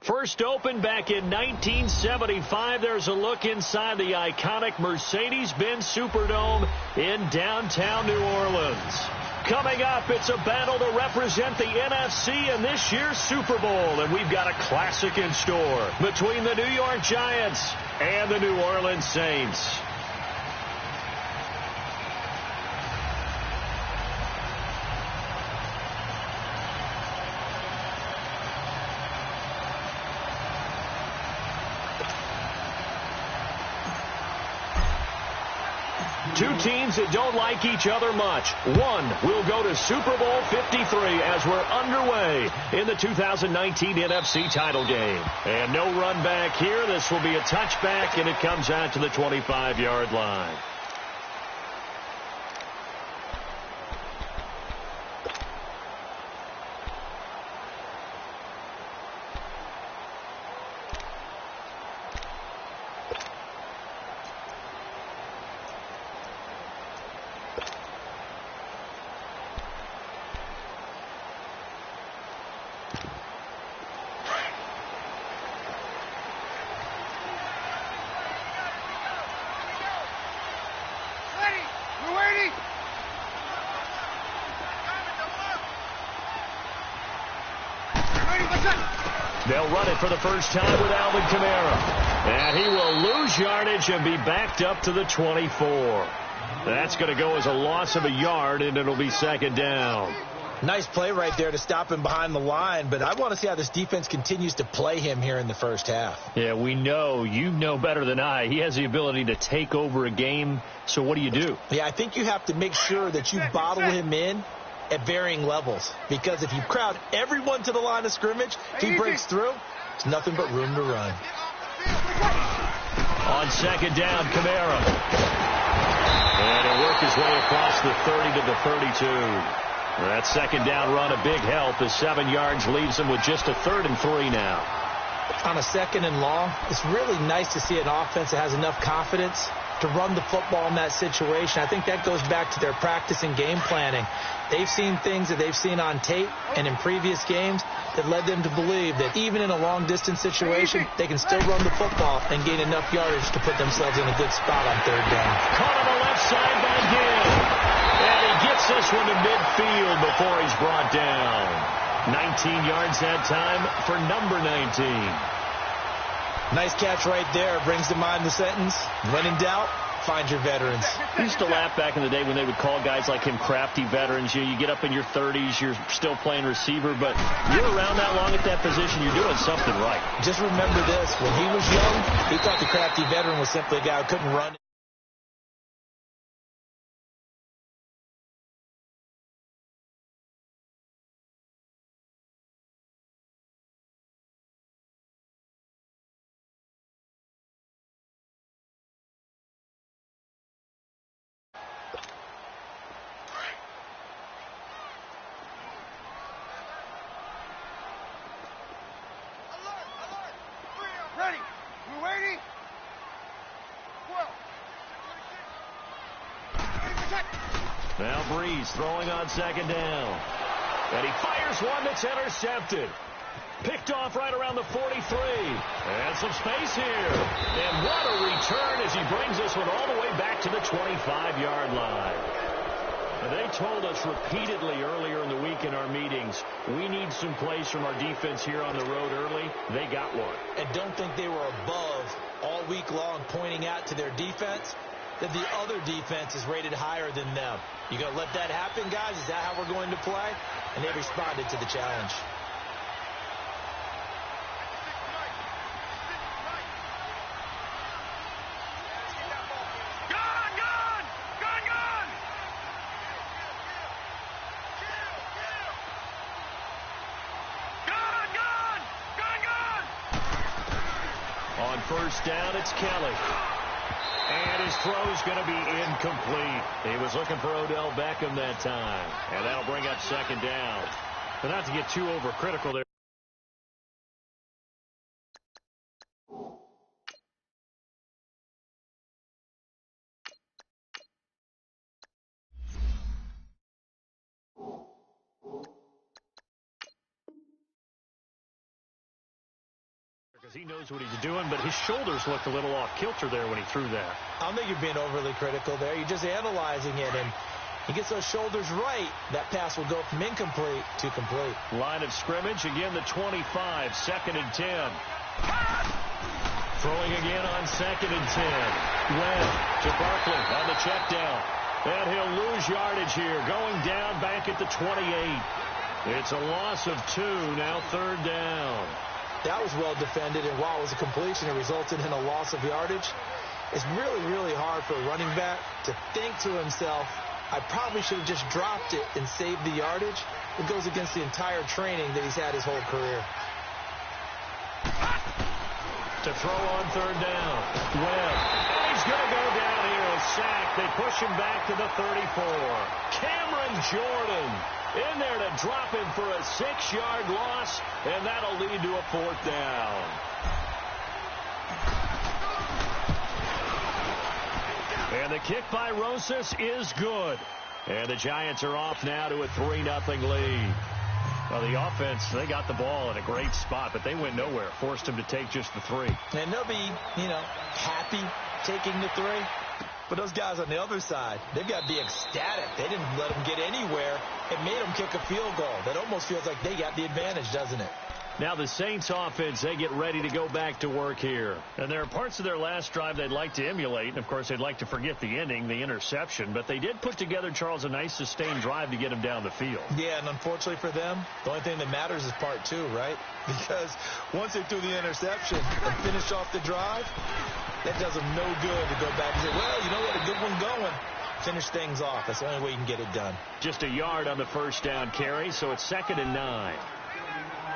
First opened back in 1975, there's a look inside the iconic Mercedes-Benz Superdome in downtown New Orleans. Coming up, it's a battle to represent the NFC in this year's Super Bowl, and we've got a classic in store between the New York Giants and the New Orleans Saints. Two teams that don't like each other much. One will go to Super Bowl 53 as we're underway in the 2019 NFC title game. And no run back here. This will be a touchback, and it comes out to the 25-yard line. They'll run it for the first time with Alvin Kamara. And he will lose yardage and be backed up to the 24. That's going to go as a loss of a yard, and it'll be second down. Nice play right there to stop him behind the line, but I want to see how this defense continues to play him here in the first half. Yeah, we know. You know better than I. He has the ability to take over a game, so what do you do? Yeah, I think you have to make sure that you bottle him in at varying levels, because if you crowd everyone to the line of scrimmage, if he breaks through, there's nothing but room to run. On second down, Kamara. And he'll work his way across the 30 to the 32. That second down run, a big help as 7 yards leaves him with just a 3rd and 3 now. On a 2nd and long, it's really nice to see an offense that has enough confidence to run the football in that situation. I think that goes back to their practice and game planning. They've seen things that they've seen on tape and in previous games that led them to believe that even in a long-distance situation, they can still run the football and gain enough yardage to put themselves in a good spot on 3rd down. Caught on the left side by Gill. And he gets this one to midfield before he's brought down. 19 yards that time for number 19. Nice catch right there. Brings to mind the sentence, when in doubt, find your veterans. I used to laugh back in the day when they would call guys like him crafty veterans. You get up in your 30s, you're still playing receiver, but you're around that long at that position, you're doing something right. Just remember this. When he was young, he thought the crafty veteran was simply a guy who couldn't run. Now Breeze throwing on second down. And he fires one that's intercepted. Picked off right around the 43. And some space here. And what a return as he brings this one all the way back to the 25-yard line. They told us repeatedly earlier in the week in our meetings, we need some plays from our defense here on the road early. They got one. And don't think they were above all week long pointing out to their defense that the other defense is rated higher than them. You going to let that happen, guys? Is that how we're going to play? And they responded to the challenge. On first down, it's Kelly. And his throw's going to be incomplete. He was looking for Odell Beckham that time. And that'll bring up second down. But not to get too overcritical there. Because he knows what he's doing, but his shoulders looked a little off kilter there when he threw that. I don't think you're being overly critical there. You're just analyzing it, and he gets those shoulders right. That pass will go from incomplete to complete. Line of scrimmage, again the 25, 2nd and 10. Throwing again on 2nd and 10. Webb to Barkley on the check down. And he'll lose yardage here, going down back at the 28. It's a loss of 2, now 3rd down. That was well defended, and while it was a completion, it resulted in a loss of yardage. It's really, really hard for a running back to think to himself, I probably should have just dropped it and saved the yardage. It goes against the entire training that he's had his whole career. To throw on 3rd down. Webb. And he's going to go down here. A sack. They push him back to the 34. Cameron Jordan in there to drop him for a 6-yard loss, and that'll lead to a 4th down. And the kick by Rosas is good. And the Giants are off now to a 3-0 lead. Well, the offense, they got the ball in a great spot, but they went nowhere. Forced them to take just the 3. And they'll be, happy taking the 3. But those guys on the other side, they've got to be ecstatic. They didn't let them get anywhere. It made them kick a field goal. That almost feels like they got the advantage, doesn't it? Now the Saints offense, they get ready to go back to work here. And there are parts of their last drive they'd like to emulate. And, of course, they'd like to forget the ending, the interception. But they did put together, Charles, a nice sustained drive to get them down the field. Yeah, and unfortunately for them, the only thing that matters is part 2, right? Because once they threw the interception and finished off the drive, that does them no good to go back and say, well, you know what, a good one going. Finish things off. That's the only way you can get it done. Just a yard on the 1st down carry, so it's 2nd and 9.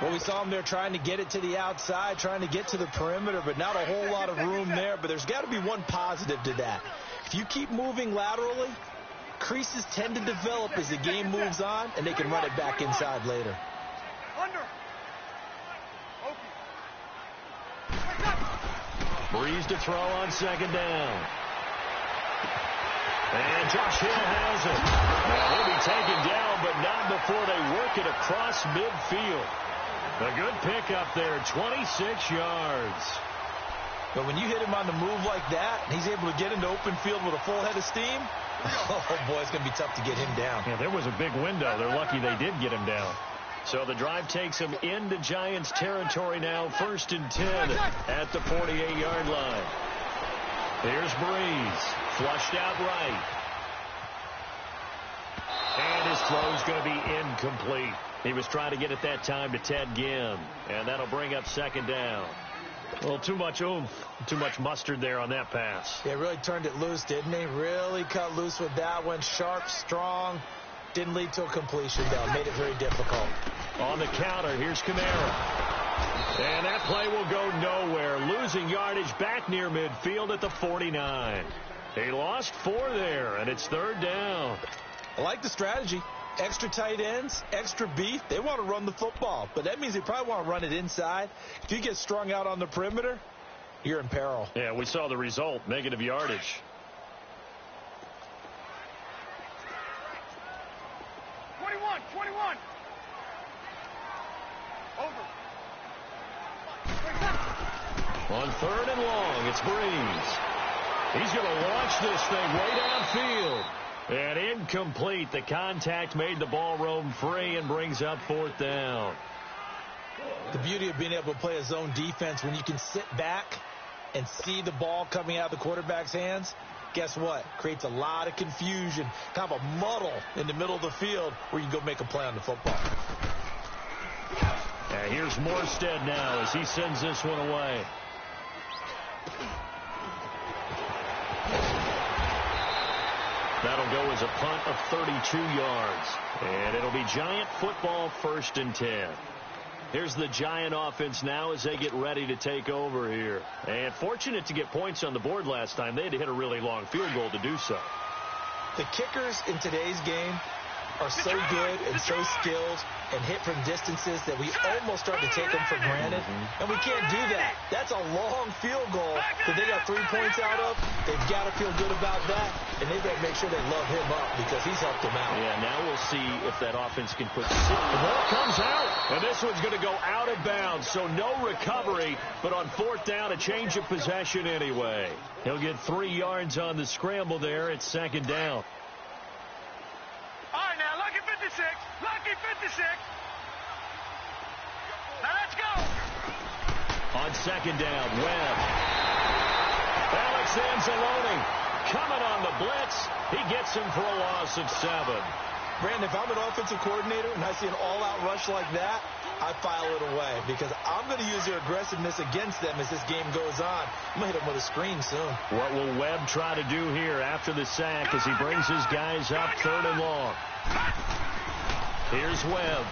Well, we saw them there trying to get it to the outside, trying to get to the perimeter, but not a whole lot of room there. But there's got to be one positive to that. If you keep moving laterally, creases tend to develop as the game moves on, and they can run it back inside later. Breeze to throw on 2nd down. And Josh Hill has it. Now he'll be taken down, but not before they work it across midfield. A good pickup there, 26 yards. But when you hit him on the move like that, he's able to get into open field with a full head of steam, oh, boy, it's going to be tough to get him down. Yeah, there was a big window. They're lucky they did get him down. So the drive takes him into Giants territory now, 1st and 10 at the 48-yard line. Here's Breeze, flushed out right. And his throw's going to be incomplete. He was trying to get it that time to Ted Ginn, and that'll bring up 2nd down. A little too much oomph, too much mustard there on that pass. Yeah, really turned it loose, didn't he? Really cut loose with that one. Sharp, strong. Didn't lead to a completion, though. Made it very difficult. On the counter, here's Kamara. And that play will go nowhere. Losing yardage back near midfield at the 49. He lost 4 there, and it's 3rd down. I like the strategy. Extra tight ends, extra beef. They want to run the football, but that means they probably want to run it inside. If you get strung out on the perimeter, you're in peril. Yeah, we saw the result, negative yardage. On 3rd and long, it's Breeze. He's going to launch this thing way downfield. And incomplete. The contact made the ball roam free and brings up 4th down. The beauty of being able to play a zone defense when you can sit back and see the ball coming out of the quarterback's hands, guess what? Creates a lot of confusion, kind of a muddle in the middle of the field where you can go make a play on the football. Here's Morstead now as he sends this one away. That'll go as a punt of 32 yards. And it'll be Giant football, 1st and 10. Here's the Giant offense now as they get ready to take over here. And fortunate to get points on the board last time. They had to hit a really long field goal to do so. The kickers in today's game are so good and so skilled. and hit from distances that we almost start to take them for granted. And we can't do that. That's a long field goal that they got 3 points out of. They've got to feel good about that, and they've got to make sure they love him up because he's helped them out. Yeah, now we'll see if that offense can put... The ball comes out, and this one's going to go out of bounds, so no recovery, but on fourth down, a change of possession anyway. He'll get 3 yards on the scramble there at second down. All right, now, lucky 56. Lucky 56. Now, let's go. On second down, Webb. Alex Anzalone coming on the blitz. He gets him for a loss of 7. Brandon, if I'm an offensive coordinator and I see an all-out rush like that, I file it away because I'm going to use their aggressiveness against them as this game goes on. I'm going to hit them with a screen soon. What will Webb try to do here after the sack as he brings his guys up 3rd and long? Here's Webb.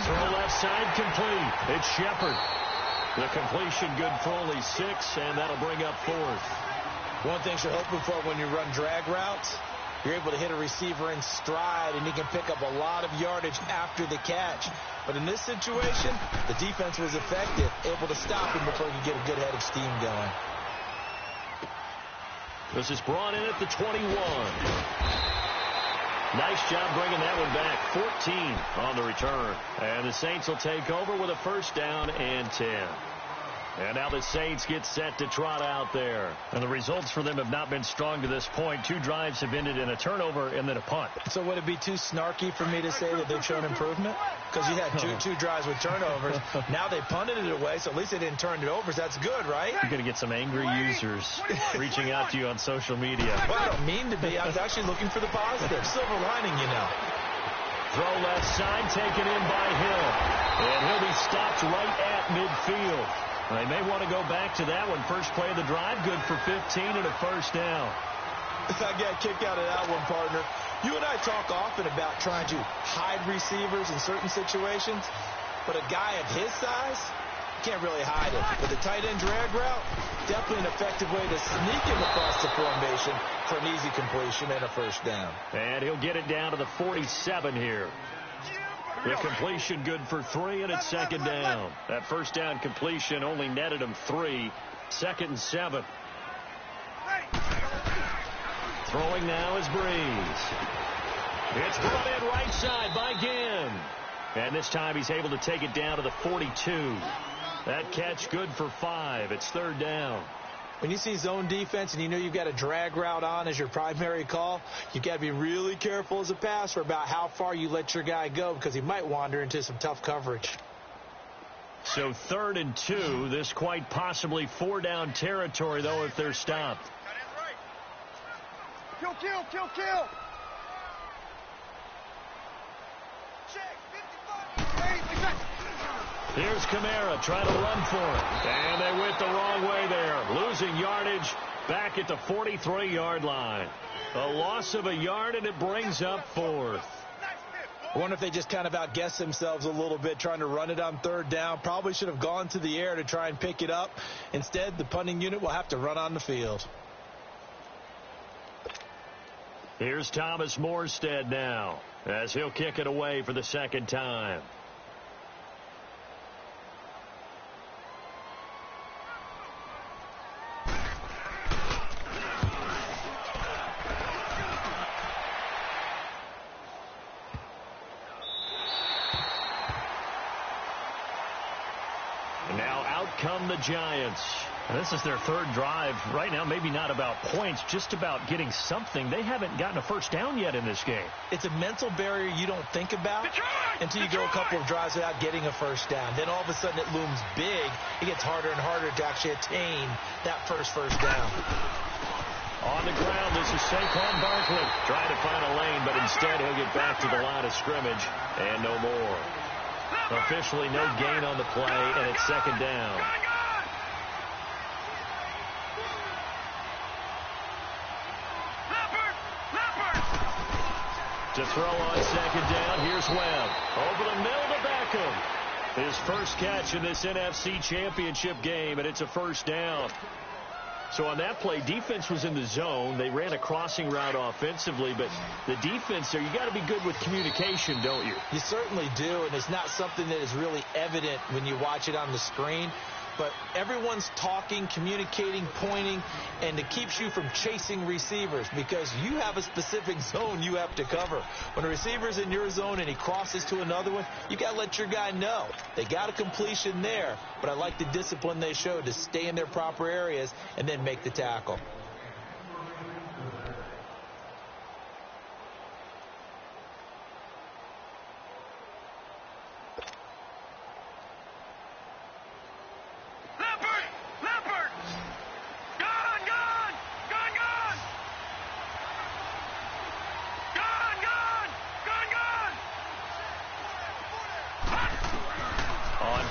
Throw left side complete. It's Shepard. The completion good for only 6, and that'll bring up 4th. One thing you're hoping for when you run drag routes, you're able to hit a receiver in stride, and he can pick up a lot of yardage after the catch. But in this situation, the defense was effective, able to stop him before he could get a good head of steam going. This is brought in at the 21. Nice job bringing that one back. 14 on the return. And the Saints will take over with a first down and 10. And now the Saints get set to trot out there. And the results for them have not been strong to this point. 2 drives have ended in a turnover and then a punt. So would it be too snarky for me to say that they've shown improvement? Because you had two drives with turnovers. Now they punted it away, so at least they didn't turn it over. So that's good, right? You're going to get some angry users reaching out to you on social media. Well, I don't mean to be. I was actually looking for the positive. Silver lining, you know. Throw left side taken in by Hill. And he'll be stopped right at midfield. They may want to go back to that one. First play of the drive, good for 15 and a first down. I got a kick out of that one, partner. You and I talk often about trying to hide receivers in certain situations, but a guy of his size can't really hide it. But the tight end drag route, definitely an effective way to sneak him across the formation for an easy completion and a first down. And he'll get it down to the 47 here. The completion good for 3, and it's second down. That first down completion only netted him 3. 2nd and 7. Throwing now is Breeze. It's brought in right side by Ginn. And this time he's able to take it down to the 42. That catch good for 5. It's 3rd down. When you see zone defense and you know you've got a drag route on as your primary call, you've got to be really careful as a passer about how far you let your guy go because he might wander into some tough coverage. So 3rd and 2. This quite possibly 4-down territory, though, if they're stopped. Kill, kill, kill, kill. Check, 55. Here's Kamara trying to run for it. And they went the wrong way there. Losing yardage back at the 43-yard line. A loss of a yard, and it brings up 4th. I wonder if they just kind of outguessed themselves a little bit trying to run it on 3rd down. Probably should have gone to the air to try and pick it up. Instead, the punting unit will have to run on the field. Here's Thomas Morstead now as he'll kick it away for the 2nd time. Now out come the Giants. And this is their 3rd drive. Right now, maybe not about points, just about getting something. They haven't gotten a first down yet in this game. It's a mental barrier you don't think about until you go a couple of drives without getting a first down. Then all of a sudden it looms big. It gets harder and harder to actually attain that first down. On the ground, this is Saquon Barkley trying to find a lane, but instead he'll get back to the line of scrimmage and no more. Officially no gain on the play, and it's 2nd down. To throw on 2nd down, here's Webb. Over the middle to Beckham. His first catch in this NFC Championship game, and it's a first down. So on that play, defense was in the zone. They ran a crossing route offensively, but the defense there, you got to be good with communication, don't you? You certainly do, and it's not something that is really evident when you watch it on the screen. But everyone's talking, communicating, pointing, and it keeps you from chasing receivers because you have a specific zone you have to cover. When a receiver's in your zone and he crosses to another one, you got to let your guy know. They got a completion there, but I like the discipline they showed to stay in their proper areas and then make the tackle.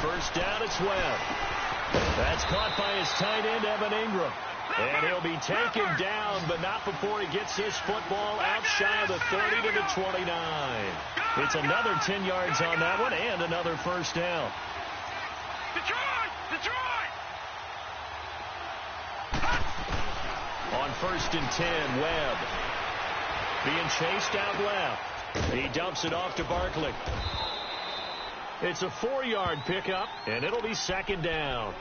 First down, it's Webb. That's caught by his tight end, Evan Ingram. And he'll be taken down, but not before he gets this football out shy of the 30 to the 29. It's another 10 yards on that one and another first down. Detroit! Detroit! On first and 10, Webb. Being chased out left. He dumps it off to Barkley. It's a 4-yard pickup, and it'll be second down.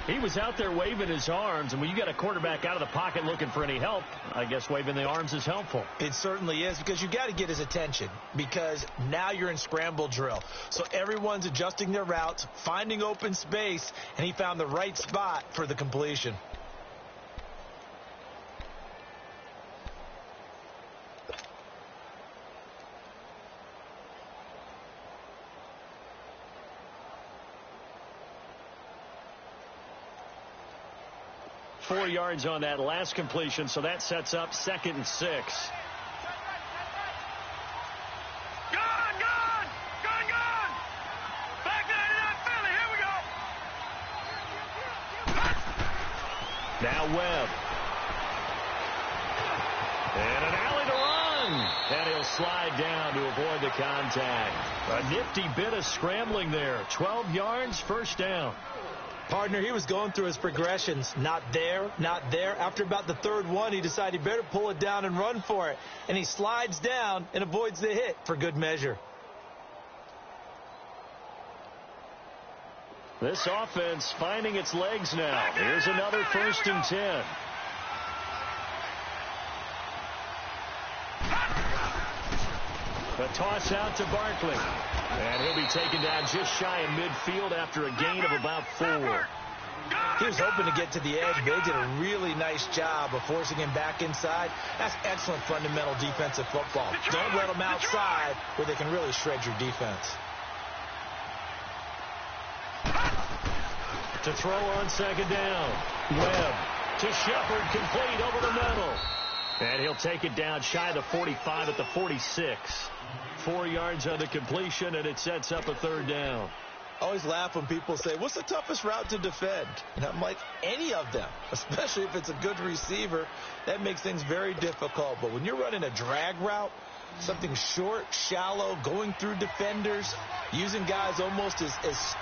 He was out there waving his arms, and when you got a quarterback out of the pocket looking for any help, I guess waving the arms is helpful. It certainly is, because you got to get his attention, because now you're in scramble drill. So everyone's adjusting their routes, finding open space, and he found the right spot for the completion. Four yards on that last completion, so that sets up 2nd and 6. Gone! Gone! Gone! Gone! Back to that Philly. Here we go. Now Webb. And an alley to run. And he'll slide down to avoid the contact. A nifty bit of scrambling there. 12 yards, first down. Partner, he was going through his progressions. Not there, not there. After about the third one, he decided he better pull it down and run for it. And he slides down and avoids the hit for good measure. This offense finding its legs now. Here's another first and 10. The toss out to Barkley. And he'll be taken down just shy of midfield after a gain of about 4. He was hoping to get to the edge. They did a really nice job of forcing him back inside. That's excellent fundamental defensive football. Don't let them outside where they can really shred your defense. To throw on second down. Webb to Shepard, complete over the middle. And he'll take it down shy of the 45 at the 46. 4 yards on the completion, and it sets up a third down. I always laugh when people say, what's the toughest route to defend? And I'm like, any of them, especially if it's a good receiver. That makes things very difficult. But when you're running a drag route, something short, shallow, going through defenders, using guys almost as